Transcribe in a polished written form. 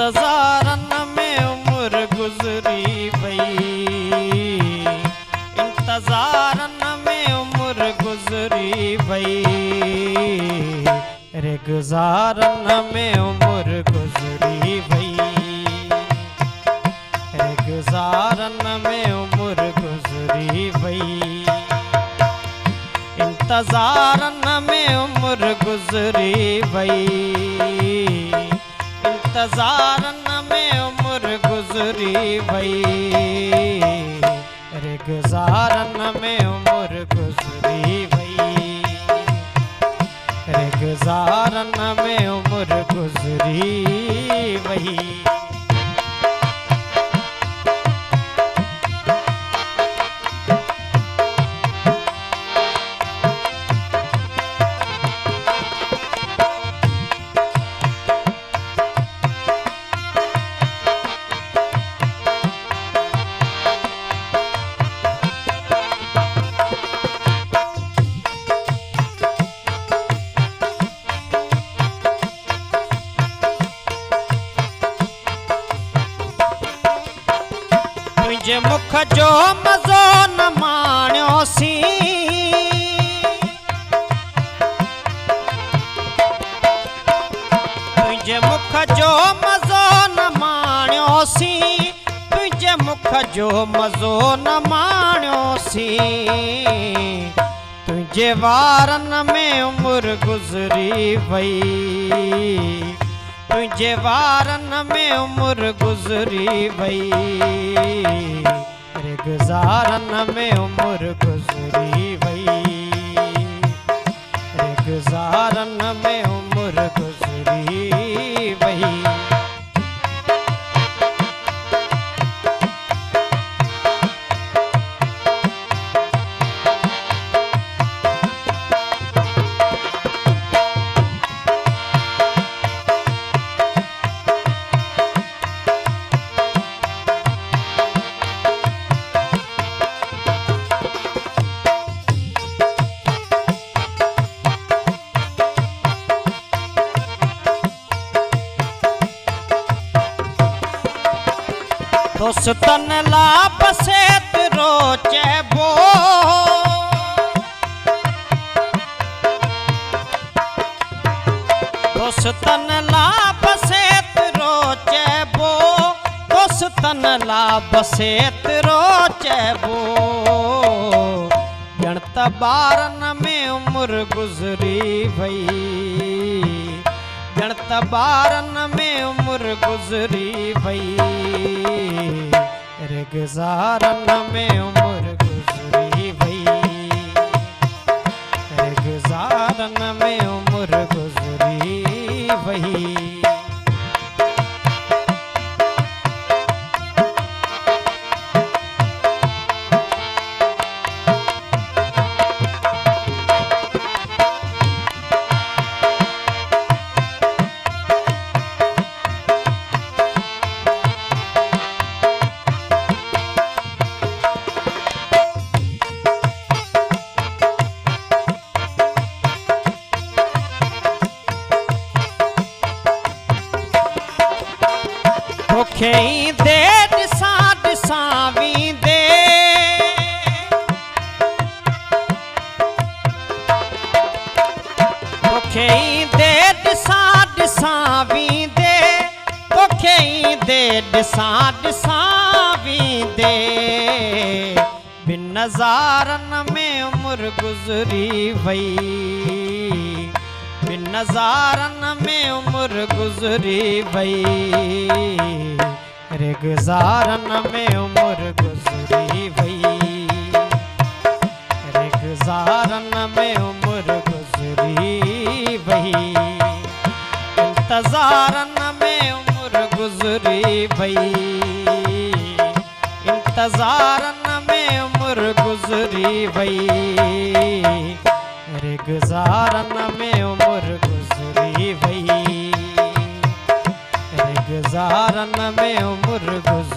इंतजारन में उम्र गुजरी भई, इंतजारन में उम्र गुजरी भई, रे गुजारन में उम्र गुजरी भई, रे गुजारन में उम्र गुजरी भई, इंतजारन में उम्र गुजरी भई, इंतजारन में उम्र गुजरी भई, रे गुजारन में उम्र गुजरी भई, रे गुजारन में उम्र गुजरी भई। तुझे मुख जो मज़ो न माण्यो सी, तुझे मुख जो मज़ो न माण्यो सी, तुझे मुख जो मज़ो न माण्यो सी, तुझे वारन में उम्र गुजरी भई, तुझे वारन में उम्र गुजरी भई, रे गुजारन में उम्र गुजरी भई, रे गुजारन में उम्र गुजरी भई। दोस्तन ला बसेत रोचे बो, दोस्तन ला बसेत रोचे बो, दोस्तन ला बसेत रोचे बो, जणत बारन में उम्र गुजरी भई, जणत बारन में उम्र गुजरी भई, रे गुजारन में उम्र गुजरी भई, रे गुजारन में उम्र गुजरी भई। तोखे दे दिसा दिसावी दे, तोखे दे दिसा दिसावी दे, तोखे दे दिसा दिसावी दे, बिन नज़ारन में उम्र गुजरी भई, बिन नज़ारन में उम्र गुजरी भई, रे गुजारन में उम्र गुजरी भई, रे गुजारन में उम्र गुजरी भई, इंतजारन में उम्र गुजरी भई, इंतजारन में उम्र गुजरी भई, रे गुजारन में उम्र गुजरी भई, रे गुजारन में उम्र गुजरी